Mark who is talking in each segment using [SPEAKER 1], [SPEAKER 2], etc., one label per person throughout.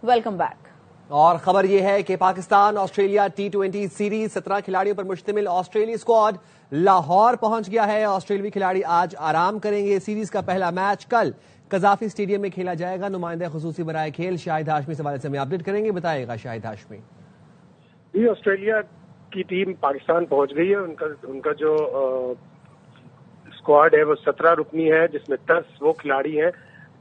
[SPEAKER 1] Welcome back.
[SPEAKER 2] اور خبر یہ ہے کہ پاکستان آسٹریلیا T20 سیریز 17 کھلاڑیوں پر مشتمل آسٹریلوی اسکواڈ لاہور پہنچ گیا ہے۔ آسٹریلوی کھلاڑی آج آرام کریں گے۔ سیریز کا پہلا میچ کل قذافی اسٹیڈیم میں کھیلا جائے گا۔ نمائندہ خصوصی برائے کھیل شاہد ہاشمی اس حوالے سے ہمیں اپڈیٹ کریں گے، بتائے گا شاہد ہاشمی۔
[SPEAKER 3] جی، آسٹریلیا کی ٹیم پاکستان پہنچ گئی ہے۔ ان کا جو اسکواڈ ہے وہ 17 رکنی ہے، جس میں 10 وہ کھلاڑی ہیں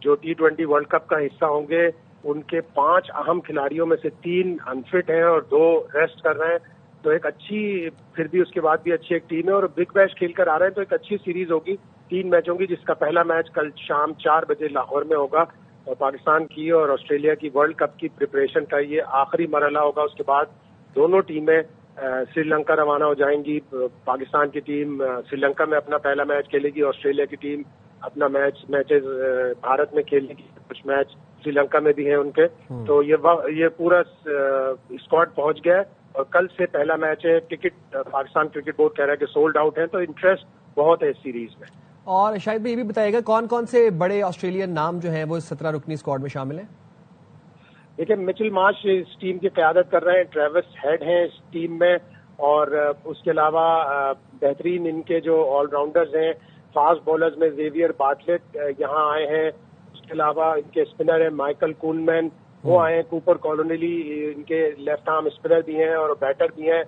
[SPEAKER 3] جو T20 ورلڈ کپ کا حصہ ہوں گے۔ ان کے 5 اہم کھلاڑیوں میں سے 3 انفٹ ہیں اور 2 ریسٹ کر رہے ہیں، تو ایک اچھی، پھر بھی اس کے بعد بھی اچھی ایک ٹیم ہے اور بگ بیش کھیل کر آ رہے ہیں، تو ایک اچھی سیریز ہوگی۔ 3 میچ ہوں گی، جس کا پہلا میچ کل شام 4 بجے لاہور میں ہوگا۔ اور پاکستان کی اور آسٹریلیا کی ورلڈ کپ کی پریپریشن کا یہ آخری مرحلہ ہوگا۔ اس کے بعد دونوں ٹیمیں سری لنکا روانہ ہو جائیں گی۔ پاکستان کی ٹیم سری لنکا میں اپنا پہلا میچ کھیلے گی، آسٹریلیا کی ٹیم اپنا میچز بھارت میں کھیلے گی، کچھ میچ سری لنکا میں بھی ہیں ان کے۔ تو یہ پورا اسکواڈ پہنچ گیا ہے اور کل سے پہلا میچ ہے۔ ٹکٹ پاکستان کرکٹ بورڈ کہہ رہا ہے کہ سولڈ آؤٹ ہے، تو انٹرسٹ بہت ہے اس سیریز میں۔
[SPEAKER 2] اور شاید بھائی یہ بھی بتائے گا کون کون سے بڑے آسٹریلین نام جو ہیں وہ 17 رکنی اسکواڈ میں شامل ہیں؟
[SPEAKER 3] دیکھیں، مچل مارش اس ٹیم کی قیادت کر رہے ہیں، ٹریوس ہیڈ ہیں اس ٹیم میں، اور اس کے علاوہ بہترین ان کے جو آل راؤنڈرز ہیں، فاسٹ بولرز میں زیویئر بارٹلیٹ یہاں آئے ہیں۔ اس کے علاوہ ان کے اسپنر ہیں مائیکل کونمین، وہ آئے ہیں۔ کوپر کالونلی ان کے لیفٹ آرم اسپنر بھی ہیں اور بیٹر بھی ہیں،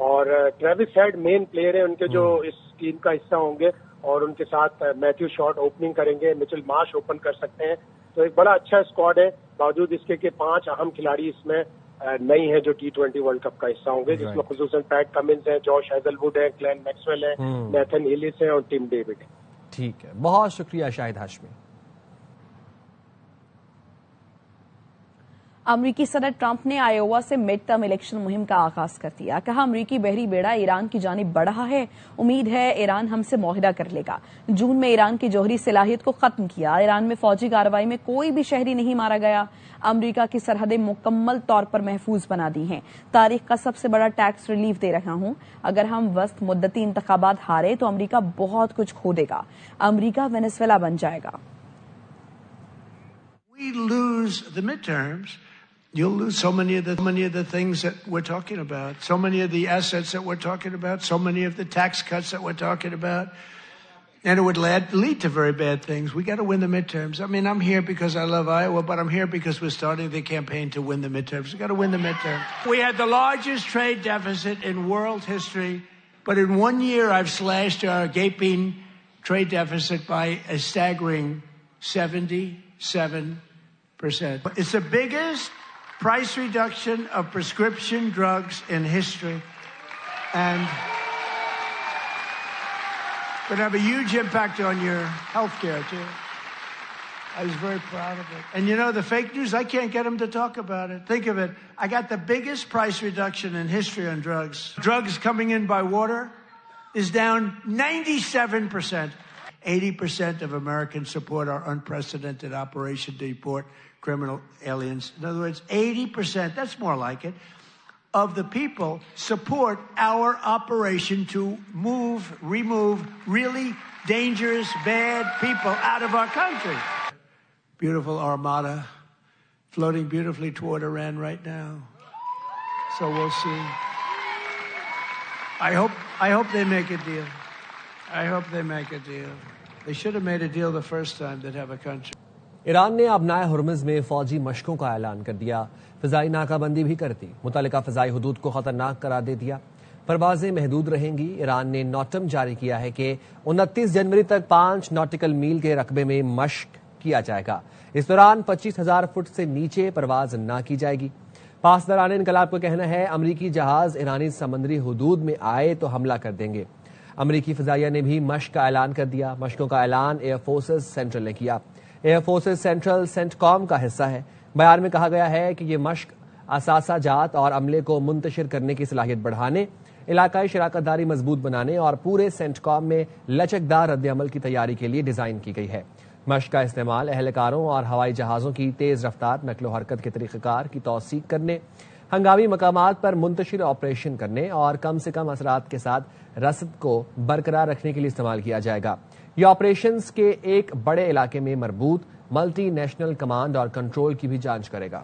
[SPEAKER 3] اور ٹریوس ہیڈ مین پلیئر ہیں ان کے جو اس ٹیم کا حصہ ہوں گے، اور ان کے ساتھ میتھیو شارٹ اوپننگ کریں گے، مچل مارش اوپن کر سکتے ہیں۔ تو ایک بڑا اچھا اسکواڈ ہے، باوجود اس کے کہ 5 اہم کھلاڑی اس میں نہیں ہیں جو T20 ورلڈ کپ کا حصہ ہوں گے، جس میں خصوصاً پیٹ کمنز ہیں، جوش ہیزل ووڈ ہیں، گلین میکسویل ہیں، نیتھن ایلس ہیں اور ٹیم ڈیوڈ ہیں۔
[SPEAKER 2] ٹھیک ہے، بہت شکریہ شاہد ہاشمی۔
[SPEAKER 1] امریکی صدر ٹرمپ نے آئیووا سے مڈ ٹرم الیکشن مہم کا آغاز کر دیا۔ کہا امریکی بحری بیڑا ایران کی جانب بڑھ رہا ہے، امید ہے ایران ہم سے معاہدہ کر لے گا۔ جون میں ایران کی جوہری صلاحیت کو ختم کیا۔ ایران میں فوجی کارروائی میں کوئی بھی شہری نہیں مارا گیا۔ امریکہ کی سرحدیں مکمل طور پر محفوظ بنا دی ہیں۔ تاریخ کا سب سے بڑا ٹیکس ریلیف دے رہا ہوں۔ اگر ہم وسط مدتی انتخابات ہارے تو امریکہ بہت کچھ کھو دے گا۔ امریکہ وینزویلا بن جائے گا۔
[SPEAKER 4] We lose the midterms, you'll lose so many of the things that we're talking about, so many of the assets that we're talking about, so many of the tax cuts that we're talking about, and it would lead to very bad things. We got to win the midterms. I mean, I'm here because I love Iowa, but I'm here because we're starting the campaign to win the midterms. We got to win the midterms. We had the largest trade deficit in world history, but in 1 year I've slashed our gaping trade deficit by a staggering 77%. It's the biggest price reduction of prescription drugs in history, and going to have a huge impact on your health care too. I was very proud of it. And you know, the fake news, I can't get them to talk about it. Think of it. I got the biggest price reduction in history on drugs. Drugs coming in by water is down 97%. 80% of Americans support our unprecedented operation to deport criminal aliens. In other words, 80%, that's more like it, of the people support our operation to remove really dangerous, bad people out of our country. Beautiful armada floating beautifully toward Iran right now. So we'll see. I hope they make a deal. I hope they make a deal. They should have made a deal the first time they'd have a country.
[SPEAKER 2] Iran نے ابنائے Hormuz میں فوجی مشقوں کا اعلان کر دیا، فضائی ناکہ بندی بھی کر دی، متعلقہ فضائی حدود کو خطرناک قرار دے دیا، پروازیں محدود رہیں گی۔ ایران نے نوٹم جاری کیا ہے کہ 29 جنوری تک 5 ناٹیکل میل کے رقبے میں مشق کیا جائے گا۔ اس دوران 25,000 فٹ سے نیچے پرواز نہ کی جائے گی۔ پاسداران انقلاب کا کہنا ہے امریکی جہاز ایرانی سمندری حدود میں آئے تو حملہ کر دیں گے۔ امریکی فضائیہ نے بھی مشق کا اعلان کر دیا۔ مشقوں کا اعلان ایئر فورسز سینٹرل نے کیا۔ ایئر فورسز سینٹرل سینٹ کام کا حصہ ہے۔ بیان میں کہا گیا ہے کہ یہ مشق اثاثہ جات اور عملے کو منتشر کرنے کی صلاحیت بڑھانے، علاقائی شراکت داری مضبوط بنانے اور پورے سینٹ کام میں لچکدار رد عمل کی تیاری کے لیے ڈیزائن کی گئی ہے۔ مشق کا استعمال اہلکاروں اور ہوائی جہازوں کی تیز رفتار نقل و حرکت کے طریقہ کار کی توثیق کرنے، ہنگامی مقامات پر منتشر آپریشن کرنے اور کم سے کم اثرات کے ساتھ رصد کو برقرار رکھنے کے لیے استعمال کیا جائے گا۔ یہ آپریشنز کے ایک بڑے علاقے میں مربوط ملٹی نیشنل کمانڈ اور کنٹرول کی بھی جانچ کرے گا۔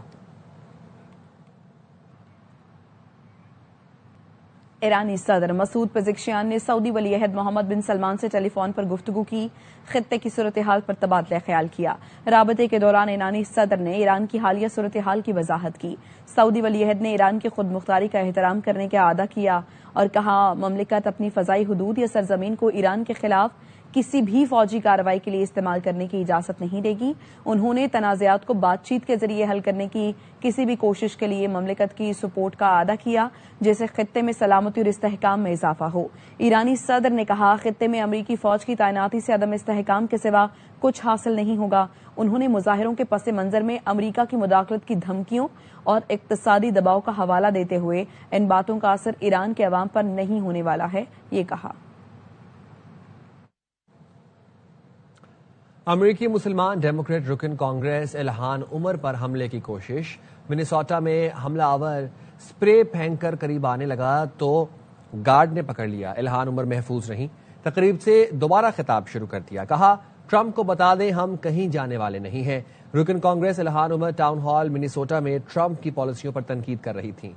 [SPEAKER 1] ایرانی صدر مسعود پزشکیان نے سعودی ولی عہد محمد بن سلمان سے ٹیلی فون پر گفتگو کی، خطے کی صورتحال پر تبادلہ خیال کیا۔ رابطے کے دوران ایرانی صدر نے ایران کی حالیہ صورتحال کی وضاحت کی۔ سعودی ولی عہد نے ایران کی خود مختاری کا احترام کرنے کا اعادہ کیا اور کہا مملکت اپنی فضائی حدود یا سرزمین کو ایران کے خلاف کسی بھی فوجی کارروائی کے لیے استعمال کرنے کی اجازت نہیں دے گی۔ انہوں نے تنازعات کو بات چیت کے ذریعے حل کرنے کی کسی بھی کوشش کے لیے مملکت کی سپورٹ کا اعادہ کیا جیسے خطے میں سلامتی اور استحکام میں اضافہ ہو۔ ایرانی صدر نے کہا خطے میں امریکی فوج کی تعیناتی سے عدم استحکام کے سوا کچھ حاصل نہیں ہوگا۔ انہوں نے مظاہروں کے پس منظر میں امریکہ کی مداخلت کی دھمکیوں اور اقتصادی دباؤ کا حوالہ دیتے ہوئے ان باتوں کا اثر ایران کے عوام پر نہیں ہونے والا ہے، یہ کہا۔
[SPEAKER 2] امریکی مسلمان ڈیموکریٹ رکن کانگریس الہان عمر پر حملے کی کوشش، منیسوٹا میں حملہ آور سپرے پھینک کر قریب آنے لگا تو گارڈ نے پکڑ لیا۔ الہان عمر محفوظ رہیں، تقریب سے دوبارہ خطاب شروع کر دیا، کہا ٹرمپ کو بتا دیں ہم کہیں جانے والے نہیں ہیں۔ رکن کانگریس الہان عمر ٹاؤن ہال منیسوٹا میں ٹرمپ کی پالیسیوں پر تنقید کر رہی تھیں۔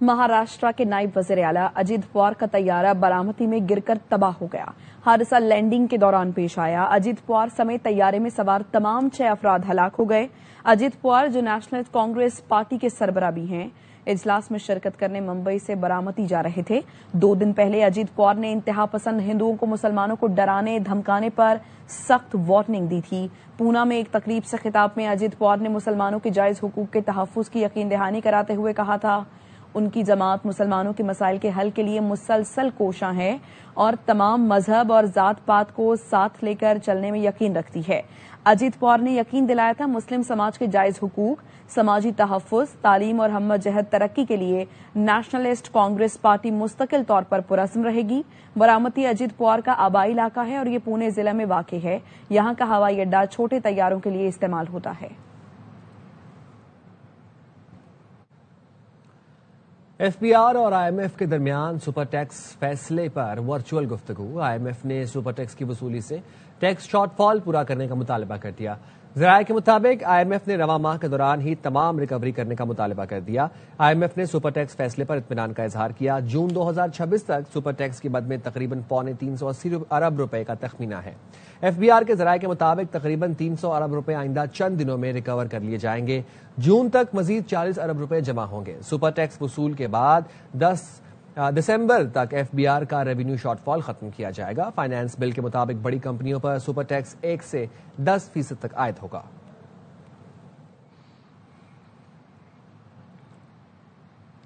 [SPEAKER 1] مہاراشٹرا کے نائب وزیر اعلیٰ اجیت پوار کا طیارہ بارامتی میں گر کر تباہ ہو گیا۔ حادثہ لینڈنگ کے دوران پیش آیا۔ اجیت پوار سمیت طیارے میں سوار تمام 6 افراد ہلاک ہو گئے۔ اجیت پوار جو نیشنل کانگریس پارٹی کے سربراہ بھی ہیں، اجلاس میں شرکت کرنے ممبئی سے بارامتی جا رہے تھے۔ 2 دن پہلے اجیت پوار نے انتہا پسند ہندوؤں کو مسلمانوں کو ڈرانے دھمکانے پر سخت وارننگ دی تھی۔ پونا میں ایک تقریب سے خطاب میں اجیت پوار نے مسلمانوں کے جائز حقوق کے تحفظ کی یقین دہانی کراتے ہوئے کہا تھا ان کی جماعت مسلمانوں کے مسائل کے حل کے لیے مسلسل کوشاں ہے اور تمام مذہب اور ذات پات کو ساتھ لے کر چلنے میں یقین رکھتی ہے۔ اجیت پوار نے یقین دلایا تھا مسلم سماج کے جائز حقوق، سماجی تحفظ، تعلیم اور ہم جہت ترقی کے لیے نیشنلسٹ کانگریس پارٹی مستقل طور پر پرعزم رہے گی۔ بارامتی اجیت پوار کا آبائی علاقہ ہے اور یہ پونے ضلع میں واقع ہے۔ یہاں کا ہوائی اڈہ چھوٹے طیاروں کے لیے استعمال ہوتا ہے۔
[SPEAKER 2] ایف بی آر اور آئی ایم ایف کے درمیان سپر ٹیکس فیصلے پر ورچوئل گفتگو۔ آئی ایم ایف نے سپر ٹیکس کی وصولی سے ٹیکس شارٹ فال پورا کرنے کا مطالبہ کر دیا۔ ذرائع کے مطابق آئی ایم ایف نے رواں ماہ کے دوران ہی تمام ریکوری کرنے کا مطالبہ کر دیا۔ آئی ایم ایف نے سپر ٹیکس فیصلے پر اطمینان کا اظہار کیا۔ جون 2026 تک سپر ٹیکس کی مد میں تقریباً 380 ارب روپے کا تخمینہ ہے۔ ایف بی آر کے ذرائع کے مطابق تقریباً 300 ارب روپے آئندہ چند دنوں میں ریکور کر لیے جائیں گے۔ جون تک مزید 40 ارب روپے جمع ہوں گے۔ سپر ٹیکس وصول کے بعد 10 دسمبر تک ایف بی آر کا ریونیو شارٹ فال ختم کیا جائے گا۔ فائنانس بل کے مطابق بڑی کمپنیوں پر سپر ٹیکس 1 سے 10% تک عائد ہوگا۔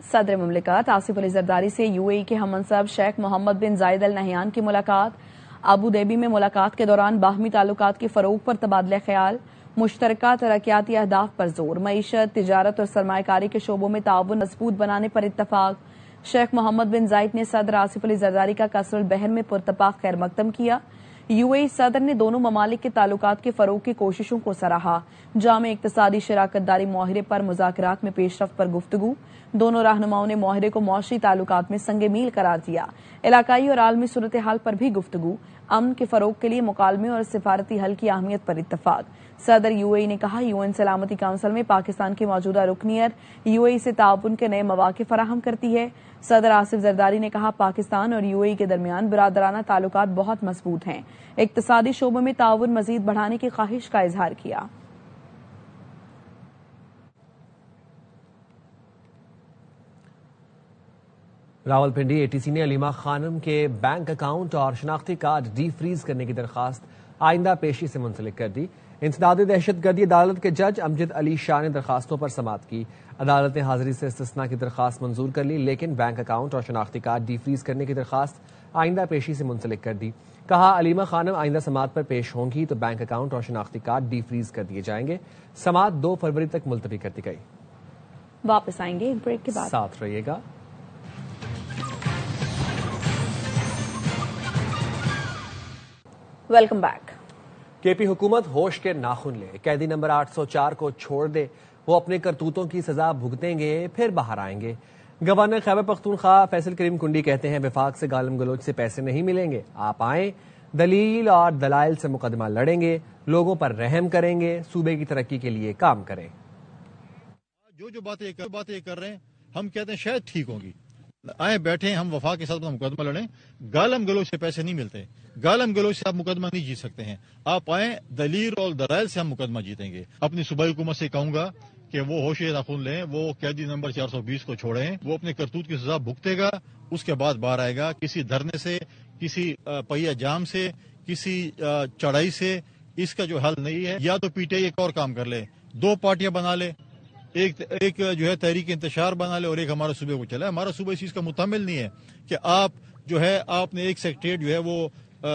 [SPEAKER 1] صدر مملکت آصف علی زرداری سے یو اے ای کے ہم منصب شیخ محمد بن زائد ال نہیان کی ملاقات۔ ابو ظہبی میں ملاقات کے دوران باہمی تعلقات کے فروغ پر تبادلہ خیال، مشترکہ ترقیاتی اہداف پر زور، معیشت، تجارت اور سرمایہ کاری کے شعبوں میں تعاون مضبوط بنانے پر اتفاق۔ شیخ محمد بن زائد نے صدر آصف علی زرداری کا قصر البحر میں پرتپاق خیر مقدم کیا۔ یو اے ای صدر نے دونوں ممالک کے تعلقات کے فروغ کی کوششوں کو سراہا۔ جامع اقتصادی شراکت داری معاہرے پر مذاکرات میں پیش رفت پر گفتگو۔ دونوں رہنماؤں نے معاہرے کو معاشی تعلقات میں سنگ میل قرار دیا۔ علاقائی اور عالمی صورتحال پر بھی گفتگو۔ امن کے فروغ کے لیے مکالمے اور سفارتی حل کی اہمیت پر اتفاق۔ صدر یو اے ای نے کہا یو این سلامتی کونسل میں پاکستان کی موجودہ رکنیت یو اے ای سے تعاون کے نئے مواقع فراہم کرتی ہے۔ صدر آصف زرداری نے کہا پاکستان اور یو اے ای کے درمیان برادرانہ تعلقات بہت مضبوط ہیں۔ اقتصادی شعبوں میں تعاون مزید بڑھانے کی خواہش کا اظہار کیا۔
[SPEAKER 2] راولپنڈی اے ٹی سی نے علیمہ خانم کے بینک اکاؤنٹ اور شناختی کارڈ ڈی فریز کرنے کی درخواست آئندہ پیشی سے منسلک کر دی۔ انسداد دہشت گردی عدالت کے جج امجد علی شاہ نے درخواستوں پر سماعت کی۔ عدالت نے حاضری سے استثناء کی درخواست منظور کر لی، لیکن بینک اکاؤنٹ اور شناختی کارڈ ڈی فریز کرنے کی درخواست آئندہ پیشی سے منسلک کر دی۔ کہا علیمہ خانم آئندہ سماعت پر پیش ہوں گی تو بینک اکاؤنٹ اور شناختی کارڈ ڈی فریز کر دیے جائیں گے۔ سماعت 2 فروری تک ملتوی کر دی گئی۔
[SPEAKER 1] واپس آئیں گے ایک بریک کے بعد،
[SPEAKER 2] ساتھ رہیے گا۔
[SPEAKER 1] Welcome back.
[SPEAKER 2] کے پی حکومت ہوش کے ناخن لے، قیدی نمبر 804 کو چھوڑ دے، وہ اپنے کرتوتوں کی سزا بھگتیں گے پھر باہر آئیں گے۔ گورنر خیبر پختونخوا فیصل کریم کنڈی کہتے ہیں وفاق سے گالم گلوچ سے پیسے نہیں ملیں گے، آپ آئیں، دلیل اور دلائل سے مقدمہ لڑیں گے، لوگوں پر رحم کریں گے، صوبے کی ترقی کے لیے کام کریں۔
[SPEAKER 5] جو باتیں کر رہے ہیں ہم کہتے ہیں شاید ٹھیک ہوں گی. آئے بیٹھے ہم وفا کے ساتھ مقدمہ لڑیں. گالم گلوچ سے پیسے نہیں ملتے. گالم گلوچ سے آپ مقدمہ نہیں جیت سکتے ہیں. آپ آئیں دلیل اور دلائل سے ہم مقدمہ جیتیں گے. اپنی صوبائی حکومت سے کہوں گا کہ وہ ہوش ناخن لیں, وہ قیدی نمبر 420 کو چھوڑیں. وہ اپنے کرتوت کی سزا بھگتے گا, اس کے بعد باہر آئے گا. کسی دھرنے سے, کسی پہیا جام سے, کسی چڑھائی سے اس کا جو حل نہیں ہے. یا تو پی ٹی آئی ایک اور کام کر لے, 2 پارٹیاں بنا لے, ایک جو ہے تحریک انتشار بنا لے اور ایک ہمارے صوبے کو چلے. ہمارا صوبہ اس چیز کا متحمل نہیں ہے کہ آپ جو ہے آپ نے ایک سیکٹریٹ جو ہے وہ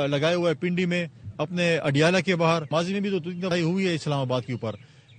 [SPEAKER 5] لگائے ہوا ہے پنڈی میں, اپنے اڈیالہ کے باہر. ماضی میں بھی تو 3 دفعہ ہوئی ہے اسلام آباد کے اوپر.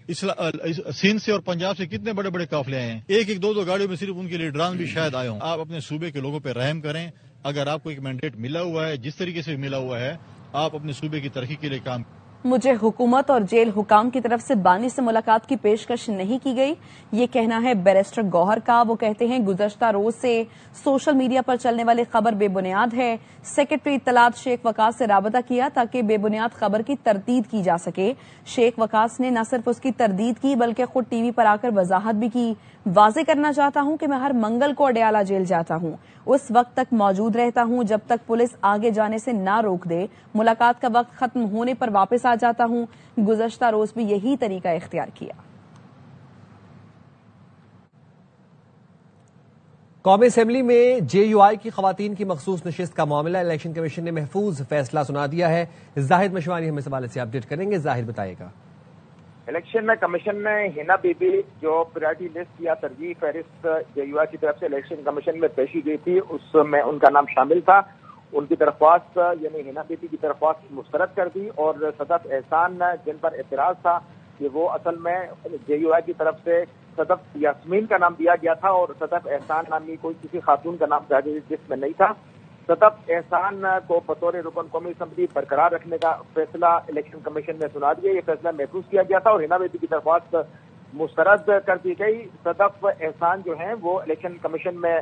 [SPEAKER 5] سندھ سے اور پنجاب سے کتنے بڑے بڑے قافلے آئے ہیں. 1-2 گاڑیوں میں صرف ان کے لیڈران بھی شاید آئے ہوں. آپ اپنے صوبے کے لوگوں پہ رحم کریں. اگر آپ کو ایک مینڈیٹ ملا ہوا ہے, جس طریقے سے ملا ہوا ہے, آپ اپنے صوبے کی ترقی کے لیے کام.
[SPEAKER 1] مجھے حکومت اور جیل حکام کی طرف سے بانی سے ملاقات کی پیشکش نہیں کی گئی, یہ کہنا ہے بیرسٹر گوہر کا. وہ کہتے ہیں گزشتہ روز سے سوشل میڈیا پر چلنے والی خبر بے بنیاد ہے. سیکرٹری اطلاعات شیخ وقاص سے رابطہ کیا تاکہ بے بنیاد خبر کی تردید کی جا سکے. شیخ وقاص نے نہ صرف اس کی تردید کی بلکہ خود ٹی وی پر آ کر وضاحت بھی کی. واضح کرنا چاہتا ہوں کہ میں ہر منگل کو اڈیالہ جیل جاتا ہوں, اس وقت تک موجود رہتا ہوں جب تک پولیس آگے جانے سے نہ روک دے. ملاقات کا وقت ختم ہونے پر واپس آ جاتا ہوں. گزشتہ روز بھی یہی طریقہ اختیار کیا.
[SPEAKER 2] قومی اسمبلی میں جے یو آئی کی خواتین کی مخصوص نشست کا معاملہ الیکشن کمیشن نے محفوظ فیصلہ سنا دیا ہے. زاہد مشوانی ہمیں اس حوالے سے اپڈیٹ کریں گے. زاہد بتائے گا.
[SPEAKER 6] الیکشن میں کمیشن نے ہینا بی بی جو پریورٹی لسٹ یا ترجیح فہرست جے یو آئی کی طرف سے الیکشن کمیشن میں پیشی گئی تھی, اس میں ان کا نام شامل تھا. ان کی درخواست یعنی ہینا بی بی کی درخواست مسترد کر دی اور صدف احسان جن پر اعتراض تھا کہ وہ اصل میں جے یو آئی کی طرف سے صدف یاسمین کا نام دیا گیا تھا اور صدف احسان نامی کوئی کسی خاتون کا نام جس میں نہیں تھا. صدف احسان کو بطور رکن قومی اسمبلی برقرار رکھنے کا فیصلہ الیکشن کمیشن نے سنا دیا. یہ فیصلہ محفوظ کیا گیا تھا اور ہینا بی بی کی درخواست مسترد کر دی گئی. صدف احسان جو ہیں وہ الیکشن کمیشن میں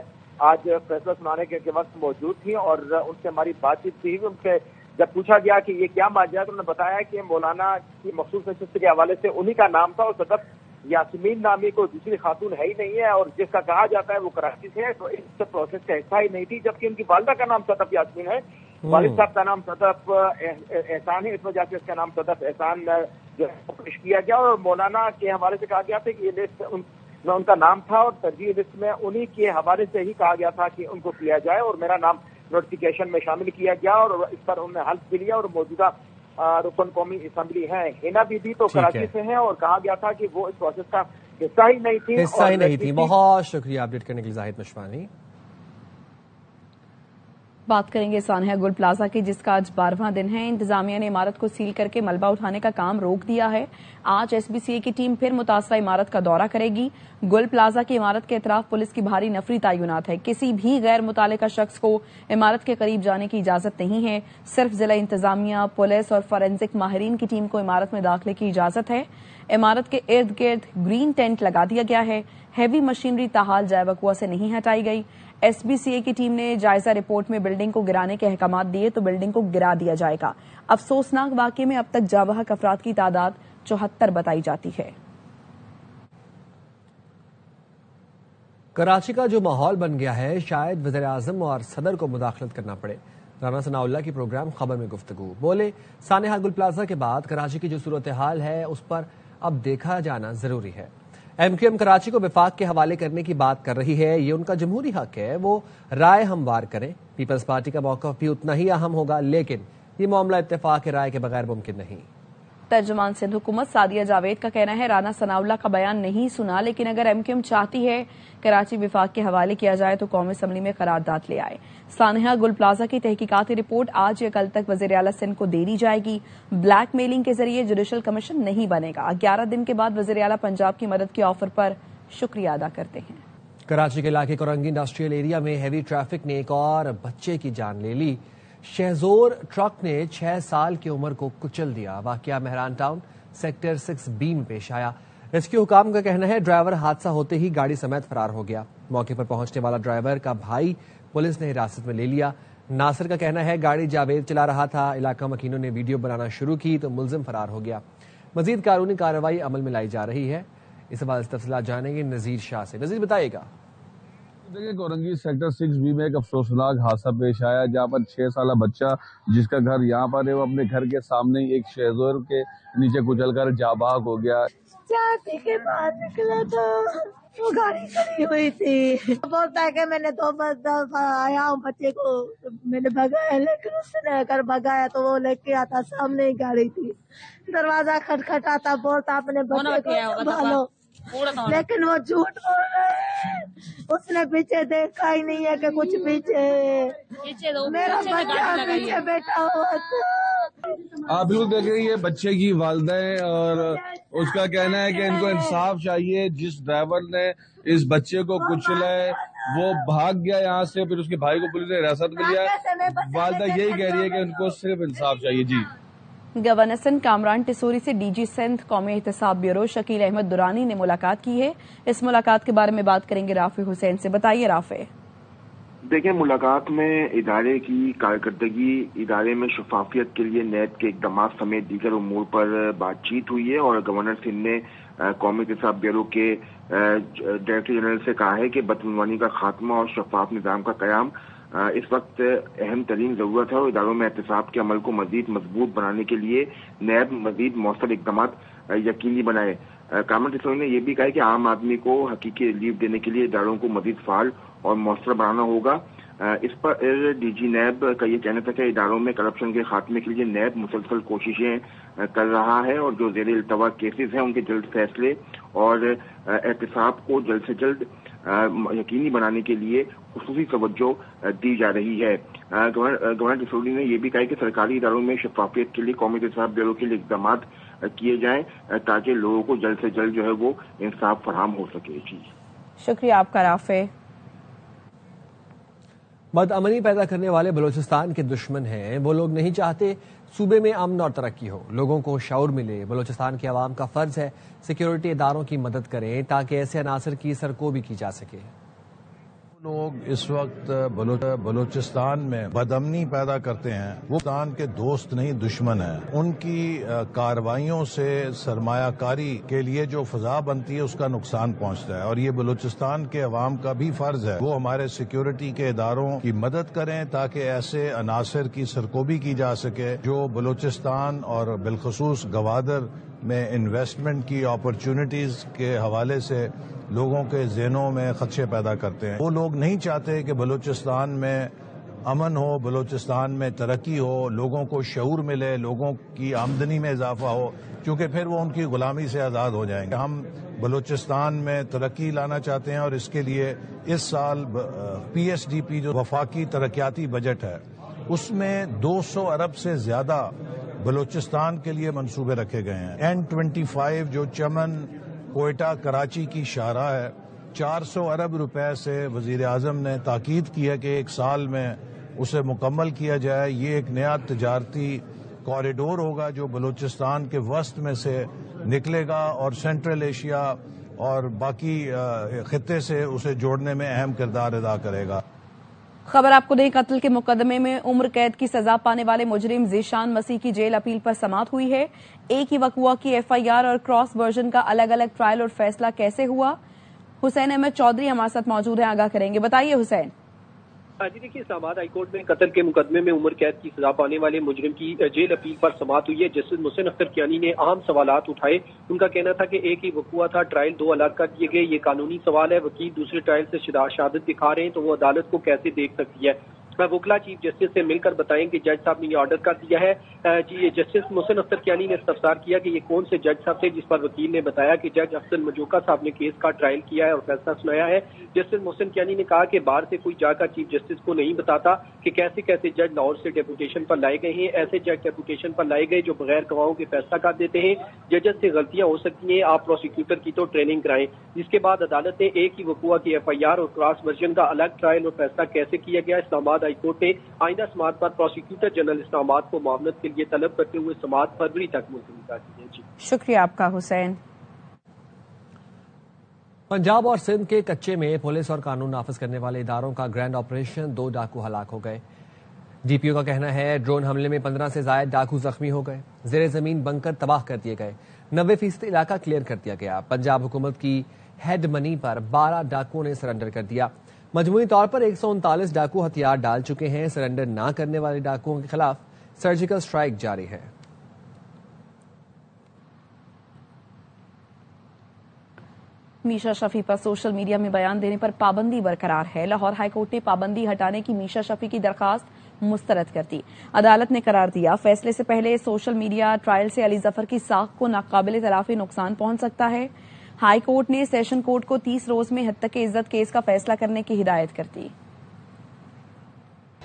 [SPEAKER 6] آج فیصلہ سنانے کے وقت موجود تھی اور ان سے ہماری بات چیت تھی. ان سے جب پوچھا گیا کہ یہ کیا ماجرا ہے تو انہوں نے بتایا کہ مولانا کی مخصوص نشست کے حوالے سے انہی کا نام تھا اور صدف یاسمین نامی کوئی دوسری خاتون ہے ہی نہیں ہے اور جس کا کہا جاتا ہے وہ کراچی سے ہے تو اس پروسیس کا حصہ ہی نہیں تھی. جبکہ ان کی والدہ کا نام صدف یاسمین ہے, والد صاحب کا نام صدف احسان ہے, اس وجہ سے اس کا نام صدف احسان جو ہے پیش کیا گیا. اور مولانا کے حوالے سے کہا گیا تھا کہ یہ لسٹ میں ان کا نام تھا اور ترجیح لسٹ میں انہی کے حوالے سے ہی کہا گیا تھا کہ ان کو کیا جائے اور میرا نام نوٹیفیکیشن میں شامل کیا گیا اور اس پر انہوں نے حلف بھی لیا اور موجودہ رکن قومی اسمبلی ہیں. ہینا بی بی تو کراچی سے ہیں اور کہا گیا تھا کہ وہ اس پروسیس کا حصہ ہی نہیں تھی.
[SPEAKER 2] بہت شکریہ اپڈیٹ کرنے کے لیے زاہد مشوانی.
[SPEAKER 1] بات کریں گے سانحہ گل پلازا کی جس کا آج 12واں دن ہے. انتظامیہ نے عمارت کو سیل کر کے ملبہ اٹھانے کا کام روک دیا ہے. آج ایس بی سی اے کی ٹیم پھر متاثرہ عمارت کا دورہ کرے گی. گل پلازا کی عمارت کے اطراف پولیس کی بھاری نفری تعینات ہے. کسی بھی غیر متعلقہ شخص کو عمارت کے قریب جانے کی اجازت نہیں ہے. صرف ضلع انتظامیہ, پولیس اور فورینزک ماہرین کی ٹیم کو عمارت میں داخلے کی اجازت ہے. عمارت کے ارد گرد گرین ٹینٹ لگا دیا گیا ہے. ہیوی مشینری تاحال جائے وقوع سے نہیں ہٹائی گئی. ایس بی سی اے کی ٹیم نے جائزہ رپورٹ میں بلڈنگ کو گرانے کے احکامات دیے تو بلڈنگ کو گرا دیا جائے گا. افسوسناک واقعے میں اب تک جاں بحق افراد کی تعداد 74 بتائی جاتی ہے.
[SPEAKER 2] کراچی کا جو ماحول بن گیا ہے شاید وزیر اعظم اور صدر کو مداخلت کرنا پڑے. رانا ثناء اللہ کی پروگرام خبر میں گفتگو. بولے سانحہ گل پلازا کے بعد کراچی کی جو صورتحال ہے اس پر اب دیکھا جانا ضروری ہے. ایم کیو ایم کراچی کو وفاق کے حوالے کرنے کی بات کر رہی ہے. یہ ان کا جمہوری حق ہے, وہ رائے ہموار کریں. پیپلز پارٹی کا موقف بھی اتنا ہی اہم ہوگا لیکن یہ معاملہ اتفاق رائے کے بغیر ممکن نہیں.
[SPEAKER 1] ترجمان سندھ حکومت سعدیہ جاوید کا کہنا ہے رانا ثناء اللہ کا بیان نہیں سنا لیکن اگر ایم کیو ایم چاہتی ہے کراچی وفاق کے حوالے کیا جائے تو قومی اسمبلی میں قرارداد لے آئے. سانحہ گل پلازا کی تحقیقاتی رپورٹ آج یا کل تک وزیر اعلیٰ سندھ کو دے دی جائے گی. بلیک میلنگ کے ذریعے جوڈیشل کمیشن نہیں بنے گا. 11 دن کے بعد وزیر اعلیٰ پنجاب کی مدد کے آفر پر شکریہ ادا کرتے ہیں.
[SPEAKER 2] کراچی کے علاقے کورنگی انڈسٹریل ایریا میں ہیوی ٹریفک نے ایک اور بچے کی جان لے لی. شہزور ٹرک نے 6 سال کی عمر کو کچل دیا. واقعہ مہران ٹاؤن سیکٹر 6B میں پیش آیا. ریسکیو حکام کا کہنا ہے ڈرائیور حادثہ ہوتے ہی گاڑی سمیت فرار ہو گیا. موقع پر پہنچنے والا ڈرائیور کا بھائی پولیس نے حراست میں لے لیا. ناصر کا کہنا ہے گاڑی جاوید چلا رہا تھا. علاقہ مکینوں نے ویڈیو بنانا شروع کی تو ملزم فرار ہو گیا. مزید قانونی کارروائی عمل میں لائی جا رہی ہے. اس بعد تفصیلات جانیں گے نذیر شاہ سے. نذیر بتائیے گا.
[SPEAKER 7] دیکھیں کورنگی سیکٹر 6B میں ایک افسوسناک حادثہ پیش آیا جہاں پر 6 سالہ بچہ جس کا گھر یہاں پر ہے وہ اپنے گھر کے سامنے ایک شیزور کے نیچے کچل کر جاں بحق ہو گیا.
[SPEAKER 8] چاچی کے باہر نکلا تھا وہ گاڑی کھڑی ہوئی تھی. بولتا ہے کہ میں نے 2 دفعہ آیا ہوں بچے کو میں نے بھگایا لیکن اس نے اگر بھگایا تو وہ لے کے آتا سامنے ہی گاڑی تھی. دروازہ کھٹکھٹاتا بولتا اپنے بچے کو سنبھالو لیکن وہ جھوٹ بول رہا ہے. اس نے پیچھے دیکھا ہی نہیں ہے کہ کچھ پیچھے میرا بچہ پیچھے بیٹھا ہوا تھا.
[SPEAKER 7] آپ بالکل دیکھیں یہ بچے کی والدہ ہیں اور اس کا کہنا ہے کہ ان کو انصاف چاہیے. جس ڈرائیور نے اس بچے کو کچلا ہے وہ بھاگ گیا یہاں سے, پھر اس کے بھائی کو پولیس نے حراست میں لیا. والدہ یہی کہہ رہی ہے کہ ان کو صرف انصاف چاہیے. جی
[SPEAKER 1] گورنر سندھ کامران ٹسوری سے ڈی جی سندھ قومی احتساب بیورو شکیل احمد درانی نے ملاقات کی ہے. اس ملاقات کے بارے میں بات کریں گے رافع حسین سے. بتائیے رافع.
[SPEAKER 6] دیکھیں ملاقات میں ادارے کی کارکردگی, ادارے میں شفافیت کے لیے نیب کے اقدامات سمیت دیگر امور پر بات چیت ہوئی ہے اور گورنر سندھ نے قومی احتساب بیورو کے ڈائریکٹر جنرل سے کہا ہے کہ بدعنوانی کا خاتمہ اور شفاف نظام کا قیام اس وقت اہم ترین ضرورت ہے اور اداروں میں احتساب کے عمل کو مزید مضبوط بنانے کے لیے نیب مزید مؤثر اقدامات یقینی بنائے. کامران ٹسوری نے یہ بھی کہا کہ عام آدمی کو حقیقی ریلیف دینے کے لیے اداروں کو مزید فعال اور مؤثر بنانا ہوگا. اس پر ڈی جی نیب کا یہ کہنا تھا کہ اداروں میں کرپشن کے خاتمے کے لیے نیب مسلسل کوششیں کر رہا ہے اور جو زیر التوا کیسز ہیں ان کے جلد فیصلے اور احتساب کو جلد سے جلد یقینی بنانے کے لیے خصوصی توجہ دی جا رہی ہے. گورنر ٹسوری نے یہ بھی کہا کہ سرکاری اداروں میں شفافیت کے لیے قومی احتساب بیورو کے لیے اقدامات کیے جائیں تاکہ لوگوں کو جلد سے جلد جو ہے وہ انصاف فراہم ہو سکے. جی
[SPEAKER 1] شکریہ آپ کا رافع.
[SPEAKER 2] بدامنی پیدا کرنے والے بلوچستان کے دشمن ہیں. وہ لوگ نہیں چاہتے صوبے میں امن اور ترقی ہو, لوگوں کو شعور ملے. بلوچستان کے عوام کا فرض ہے سیکیورٹی اداروں کی مدد کریں تاکہ ایسے عناصر کی سرکوبی کی جا سکے.
[SPEAKER 9] لوگ اس وقت بلوچستان میں بدامنی پیدا کرتے ہیں وہ پاکستان کے دوست نہیں دشمن ہیں. ان کی کارروائیوں سے سرمایہ کاری کے لیے جو فضا بنتی ہے اس کا نقصان پہنچتا ہے اور یہ بلوچستان کے عوام کا بھی فرض ہے وہ ہمارے سیکیورٹی کے اداروں کی مدد کریں تاکہ ایسے عناصر کی سرکوبی کی جا سکے جو بلوچستان اور بالخصوص گوادر میں انویسٹمنٹ کی اپرچونٹیز کے حوالے سے لوگوں کے ذہنوں میں خدشے پیدا کرتے ہیں. وہ لوگ نہیں چاہتے کہ بلوچستان میں امن ہو, بلوچستان میں ترقی ہو, لوگوں کو شعور ملے, لوگوں کی آمدنی میں اضافہ ہو, کیونکہ پھر وہ ان کی غلامی سے آزاد ہو جائیں گے. ہم بلوچستان میں ترقی لانا چاہتے ہیں اور اس کے لیے اس سال PSDP جو وفاقی ترقیاتی بجٹ ہے اس میں 200 ارب سے زیادہ بلوچستان کے لیے منصوبے رکھے گئے ہیں. N25 جو چمن کوئٹہ کراچی کی شاہراہ ہے 400 ارب روپے سے وزیر اعظم نے تاکید کی ہے کہ 1 سال میں اسے مکمل کیا جائے. یہ ایک نیا تجارتی کوریڈور ہوگا جو بلوچستان کے وسط میں سے نکلے گا اور سینٹرل ایشیا اور باقی خطے سے اسے جوڑنے میں اہم کردار ادا کرے گا.
[SPEAKER 1] خبر آپ کو دیں, قتل کے مقدمے میں عمر قید کی سزا پانے والے مجرم ذیشان مسیح کی جیل اپیل پر سماعت ہوئی ہے. ایک ہی وقوع کی FIR اور کراس ورژن کا الگ الگ ٹرائل اور فیصلہ کیسے ہوا؟ حسین احمد چودھری ہمارے ساتھ موجود ہیں, آگاہ کریں گے. بتائیے حسین.
[SPEAKER 10] جی دیکھیے, اسلام آباد ہائی کورٹ میں قتل کے مقدمے میں عمر قید کی سزا پانے والے مجرم کی جیل اپیل پر سماعت ہوئی ہے. جسٹس محسن اختر کیانی نے اہم سوالات اٹھائے. ان کا کہنا تھا کہ ایک ہی وقوع تھا, ٹرائل 2 الگ کر دیے گئے. یہ قانونی سوال ہے, وکیل دوسرے ٹرائل سے شہادت دکھا رہے ہیں تو وہ عدالت کو کیسے دیکھ سکتی ہے. وکلا چیف جسٹس سے مل کر بتائیں کہ جج صاحب نے یہ آرڈر کر دیا ہے. جی جسٹس محسن اختر کیانی نے استفسار کیا کہ یہ کون سے جج صاحب تھے, جس پر وکیل نے بتایا کہ جج افضل مجوکا صاحب نے کیس کا ٹرائل کیا ہے اور فیصلہ سنایا ہے. جسٹس محسن کیانی نے کہا کہ باہر سے کوئی جا کر چیف جسٹس کو نہیں بتاتا کہ کیسے کیسے جج لاہور سے ڈیپوٹیشن پر لائے گئے ہیں. ایسے جج ڈیپوٹیشن پر لائے گئے جو بغیر گواہوں کے فیصلہ کر دیتے ہیں. ججز سے غلطیاں ہو سکتی ہیں, آپ پروسیکیوٹر کی تو ٹریننگ کرائیں. جس کے بعد عدالت نے ایک ہی وقوع کی FIR اور کراس ورژن کا الگ ٹرائل اور فیصلہ کیسے کیا گیا. اسلام آباد ہائی کورٹ نے آئندہ سماعت پر پروسیکیوٹر جنرل اسلام آباد کو معاونت کے لیے طلب کرتے ہوئے سماعت فروری تک ملتوی کر دی ہے. جی
[SPEAKER 1] شکریہ آپ کا حسین.
[SPEAKER 2] پنجاب اور سندھ کے کچے میں پولیس اور قانون نافذ کرنے والے اداروں کا گرینڈ آپریشن 2 ڈاکو ہلاک ہو گئے. DPO کا کہنا ہے ڈرون حملے میں 15 سے زائد ڈاکو زخمی ہو گئے. زیر زمین بنکر تباہ کر دیے گئے. 90% علاقہ کلیئر کر دیا گیا. پنجاب حکومت کی ہیڈ منی پر 12 ڈاکوؤں نے سرنڈر کر دیا. مجموعی طور پر 139 ڈاکو ہتھیار ڈال چکے ہیں. سرنڈر نہ کرنے والے ڈاکوؤں کے خلاف سرجیکل اسٹرائیک جاری ہے.
[SPEAKER 1] میشا شفیع پر سوشل میڈیا میں بیان دینے پر پابندی برقرار ہے. لاہور ہائی کورٹ نے پابندی ہٹانے کی میشا شفیع کی درخواست مسترد کر دی. عدالت نے قرار دیا فیصلے سے پہلے سوشل میڈیا ٹرائل سے علی ظفر کی ساکھ کو ناقابل تلافی نقصان پہنچ سکتا ہے. ہائی کورٹ نے سیشن کورٹ کو 30 روز میں حد تک عزت کیس کا فیصلہ کرنے کی ہدایت کر دی.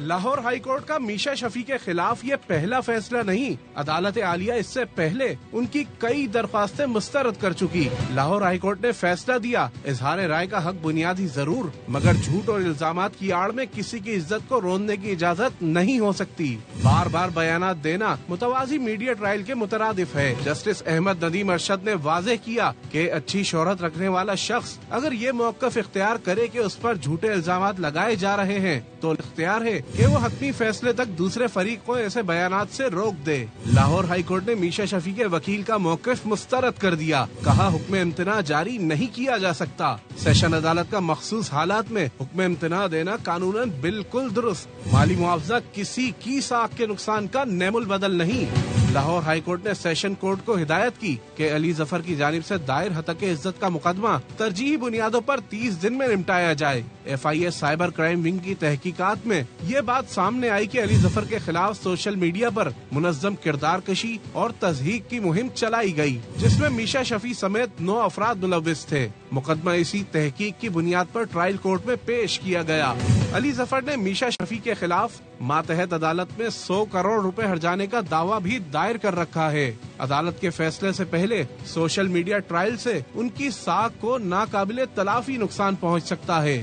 [SPEAKER 11] لاہور ہائی کورٹ کا میشا شفیع کے خلاف یہ پہلا فیصلہ نہیں. عدالت عالیہ اس سے پہلے ان کی کئی درخواستیں مسترد کر چکی. لاہور ہائی کورٹ نے فیصلہ دیا اظہار رائے کا حق بنیادی ضرور مگر جھوٹ اور الزامات کی آڑ میں کسی کی عزت کو روننے کی اجازت نہیں ہو سکتی. بار بار بیانات دینا متوازی میڈیا ٹرائل کے مترادف ہے. جسٹس احمد ندیم ارشد نے واضح کیا کہ اچھی شہرت رکھنے والا شخص اگر یہ موقف اختیار کرے کہ اس پر جھوٹے الزامات لگائے جا رہے ہیں تو اختیار ہے کہ وہ حتمی فیصلے تک دوسرے فریق کو ایسے بیانات سے روک دے. لاہور ہائی کورٹ نے میشا شفیع کے وکیل کا موقف مسترد کر دیا. کہا حکم امتناع جاری نہیں کیا جا سکتا. سیشن عدالت کا مخصوص حالات میں حکم امتناع دینا قانوناً بالکل درست. مالی معاوضہ کسی کی ساکھ کے نقصان کا نعم البدل نہیں. لاہور ہائی کورٹ نے سیشن کورٹ کو ہدایت کی کہ علی ظفر کی جانب سے دائر ہتک عزت کا مقدمہ ترجیحی بنیادوں پر 30 دن میں نمٹایا جائے. FIA سائبر کرائم ونگ کی تحقیقات میں یہ بات سامنے آئی کہ علی ظفر کے خلاف سوشل میڈیا پر منظم کردار کشی اور تضحیک کی مہم چلائی گئی جس میں میشا شفیع سمیت 9 افراد ملوث تھے. مقدمہ اسی تحقیق کی بنیاد پر ٹرائل کورٹ میں پیش کیا گیا. علی ظفر نے میشا شفیع کے خلاف ماتحت عدالت میں 100 کروڑ روپے ہرجانے کا دعویٰ بھی دائر کر رکھا ہے. عدالت کے فیصلے سے پہلے سوشل میڈیا ٹرائل سے ان کی ساکھ کو ناقابل تلافی نقصان پہنچ سکتا ہے.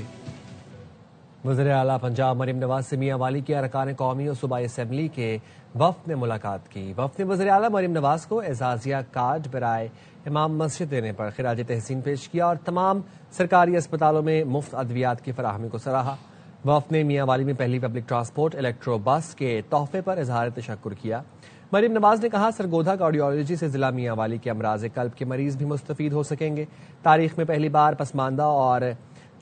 [SPEAKER 2] وزیر اعلیٰ پنجاب مریم نواز سے میاں والی کے ارکان قومی اور صوبائی اسمبلی کے وفد نے ملاقات کی. وفد نے وزیر اعلیٰ مریم نواز کو اعزازیہ کارڈ برائے امام مسجد دینے پر خراج تحسین پیش کیا اور تمام سرکاری اسپتالوں میں مفت ادویات کی فراہمی کو سراہا. وفد نے میاں والی میں پہلی پبلک ٹرانسپورٹ الیکٹرو بس کے تحفے پر اظہار تشکر کیا. مریم نواز نے کہا سرگودھا کارڈیولوجی سے ضلع میاں والی کے امراض قلب کے مریض بھی مستفید ہو سکیں گے. تاریخ میں پہلی بار پسماندہ اور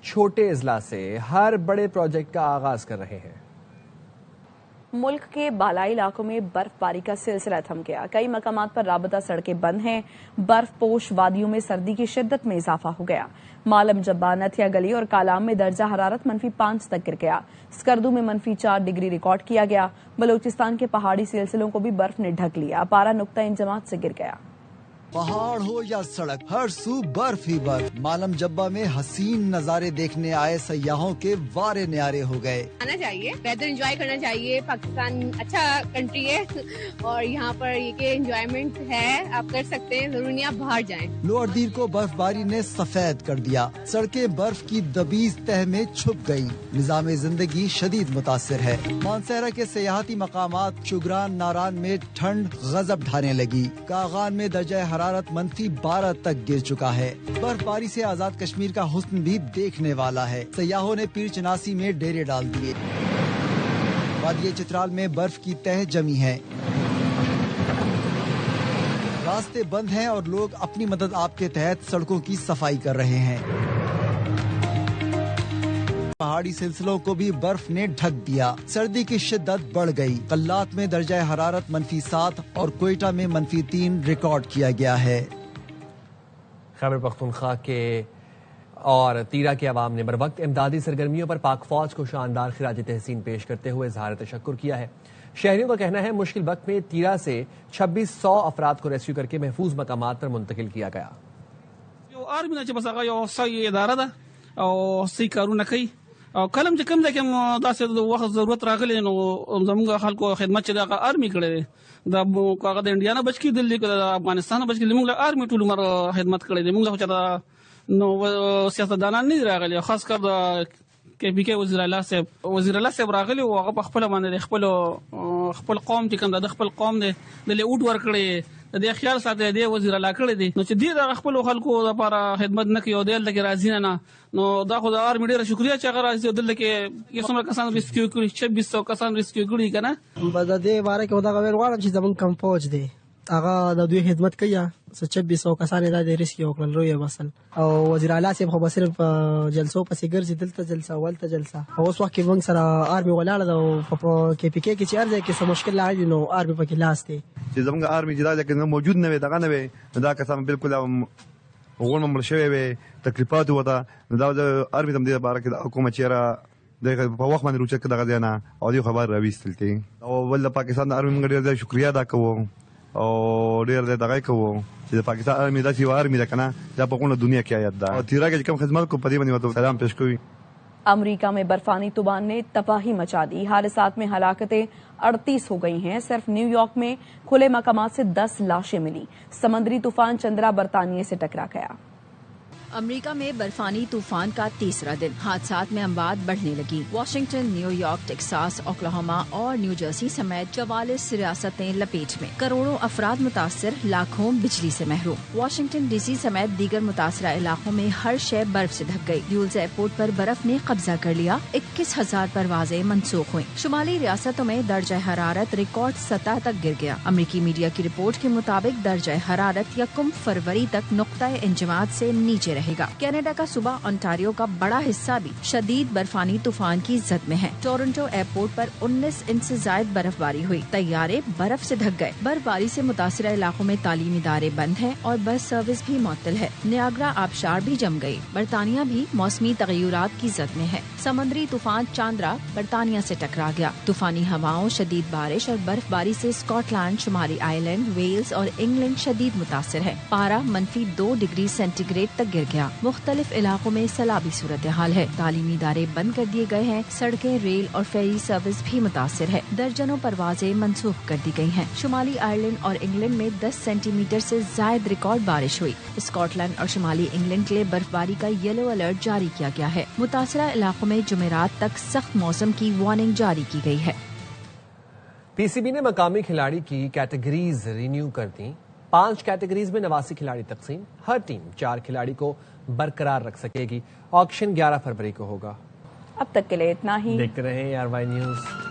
[SPEAKER 2] چھوٹے اضلاع سے ہر بڑے پروجیکٹ کا آغاز کر رہے ہیں.
[SPEAKER 1] ملک کے بالائی علاقوں میں برف باری کا سلسلہ تھم گیا. کئی مقامات پر رابطہ سڑکیں بند ہیں. برف پوش وادیوں میں سردی کی شدت میں اضافہ ہو گیا. مالم جبا، نتھیا گلی اور کالام میں درجہ حرارت -5 تک گر گیا. اسکردو میں -4 ڈگری ریکارڈ کیا گیا. بلوچستان کے پہاڑی سلسلوں کو بھی برف نے ڈھک لیا. پارا نقطہ انجماد سے گر گیا.
[SPEAKER 12] پہاڑ ہو یا سڑک ہر سو برف ہی برف. مالم جبا میں حسین نظارے دیکھنے آئے سیاحوں کے وارے نیارے ہو گئے.
[SPEAKER 13] آنا چاہیے، ویدر انجوائے کرنا چاہیے. پاکستان اچھا کنٹری ہے اور یہاں پر یہ کہ انجوائمنٹ ہے، آپ کر سکتے ہیں، ضروری نہیں آپ باہر جائیں.
[SPEAKER 12] لوئر دیر کو برف باری نے سفید کر دیا. سڑکیں برف کی دبیز تہ میں چھپ گئی. نظام زندگی شدید متاثر ہے. مانسہرہ کے سیاحتی مقامات شگران ناران میں ٹھنڈ غضب ڈھانے لگی. کاغان میں درجہ حرارت -12 تک گر چکا ہے. برف باری سے آزاد کشمیر کا حسن بھی دیکھنے والا ہے. سیاحوں نے پیر چناسی میں ڈیرے ڈال دیے. وادی چترال میں برف کی تہ جمی ہے. راستے بند ہیں اور لوگ اپنی مدد آپ کے تحت سڑکوں کی صفائی کر رہے ہیں. پہاڑی سلسلوں کو بھی برف نے ڈھک دیا. سردی کی شدت بڑھ گئی. قلات میں درجہ حرارت -7 اور کوئٹہ میں -3 ریکارڈ کیا گیا ہے.
[SPEAKER 2] خیبر پختونخوا کے اور تیرا کے عوام نے بروقت امدادی سرگرمیوں پر پاک فوج کو شاندار خراج تحسین پیش کرتے ہوئے اظہار تشکر کیا ہے. شہریوں کا کہنا ہے مشکل وقت میں تیرا سے 2600 افراد کو ریسکیو کر کے محفوظ مقامات پر منتقل کیا گیا.
[SPEAKER 14] آرمی نه چې بس هغه یو صحیح اداره ده او صحیح کارونه کوي او کلم چې کوم ځای کې داسې د وخت ضرورت راغلی نو زموږ خلکو خدمت چې د آرمی کړی دی دا هغه د انډیا نه بچ کېدل دي که د افغانستان نه بچ کېدل موږ آرمی ټول عمر خدمت کړی دی. موږ چې نو سیاستدانان نه دي راغلي، خاص کر د KPK وزیر الله صاحب راغلی او هغه په خپل باندې خپل قوم چې کوم د خپل قوم دی د لیوټ ورکړي د خیال ساتي دی وزیر الله کړی دی. نو چې دی د خپل خلکو لپاره خدمت نه کوي او د لکه راځي نه نو دا خو د آرمی ډیره شکریا چې هغه راځي د لکه یو څومره کسان ریسکیو کړي 2600 کسان ریسکیو کړي کنه.
[SPEAKER 15] په دې باره کې دا غوړ غواړم چې زمون کم فوج دی هغه د دوی خدمت کوي 2600 کسان د ریسکیو کړل روی بسل او وزیر اعلی صاحب خو صرف جلسو پسې ګرځي دلته جلسه ولته جلسه اوس وخت کې موږ سره آرمي ولاړه ده او په کې پی کې چې ارزه کې څه مشکل راځي نو آرمي پکې لاس دی
[SPEAKER 16] چې زموږ آرمي جدا لکه موجود نه وي دغه نه وي دا کسان بالکل وګورم مړ شوی وي تکلیفات وته دا د آرمي تم دې لپاره کې حکومت چیرې د په وخت باندې روچک دغه دی نه او دی خبر راويستل دي او ول پاکستان آرمي موږ ډېر شکریا ادا کوو او ډېر دغه کوو چې د پاکستان آرمي داسې آرمي ده کنه دا په ټوله دنیا کې آیت ده او تیرا کې کوم خدمت کو پدې باندې وته سلام پیش کوي.
[SPEAKER 1] امریکہ میں برفانی طوفان نے تباہی مچا دی. حادثات میں ہلاکتیں 38 ہو گئی ہیں. صرف نیو یارک میں کھلے مقامات سے 10 لاشیں ملی. سمندری طوفان چندرا برطانیہ سے ٹکرا گیا.
[SPEAKER 17] امریکہ میں برفانی طوفان کا تیسرا دن. حادثات میں اموات بڑھنے لگی. Washington, new York, Texas, Oklahoma اور نیو جرسی سمیت 44 ریاستیں لپیٹ میں. کروڑوں افراد متاثر، لاکھوں بجلی سے محروم. واشنگٹن ڈی سی سمیت دیگر متاثرہ علاقوں میں ہر شے برف سے ڈھک گئی. ڈیولز ایئرپورٹ پر برف نے قبضہ کر لیا. 21,000 پروازیں منسوخ ہوئیں. شمالی ریاستوں میں درجہ حرارت ریکارڈ سطح تک گر گیا. امریکی میڈیا کی رپورٹ کے مطابق درجہ حرارت 1 فروری تک نقطۂ انجماد سے نیچے رہے گا. کینیڈا کا صوبہ انٹاریو کا بڑا حصہ بھی شدید برفانی طوفان کی زد میں ہے. ٹورنٹو ایئرپورٹ پر 19 انچ سے زائد برف باری ہوئی. طیارے برف سے ڈھک گئے. برف باری سے متاثرہ علاقوں میں تعلیمی ادارے بند ہیں اور بس سروس بھی معطل ہے. نیاگرا آبشار بھی جم گئی. برطانیہ بھی موسمی تغیرات کی زد میں ہے. سمندری طوفان چاندرا برطانیہ سے ٹکرا گیا. طوفانی ہواؤں، شدید بارش اور برف باری سے اسکاٹ لینڈ، شمالی آئرلینڈ، ویلز اور انگلینڈ شدید متاثر ہے. پارا -2 ڈگری سینٹی گریڈ تک گر گیا. مختلف علاقوں میں سیلابی صورتحال ہے. تعلیمی ادارے بند کر دیے گئے ہیں. سڑکیں، ریل اور فیری سروس بھی متاثر ہے. درجنوں پروازیں منسوخ کر دی گئی ہیں. شمالی آئرلینڈ اور انگلینڈ میں 10 سینٹی میٹر سے زائد ریکارڈ بارش ہوئی. اسکاٹ لینڈ اور شمالی انگلینڈ کے لیے برف باری کا یلو الرٹ جاری کیا گیا ہے. متاثرہ علاقوں میں جمعرات تک سخت موسم کی وارننگ جاری کی گئی ہے.
[SPEAKER 2] پی سی بی نے مقامی کھلاڑی کی کیٹیگریز رینیو کر دی. 5 کیٹیگریز میں 89 کھلاڑی تقسیم. ہر ٹیم 4 کھلاڑی کو برقرار رکھ سکے گی. آکشن 11 فروری کو ہوگا.
[SPEAKER 1] اب تک کے لیے اتنا ہی.
[SPEAKER 2] دیکھتے رہیں ARY نیوز.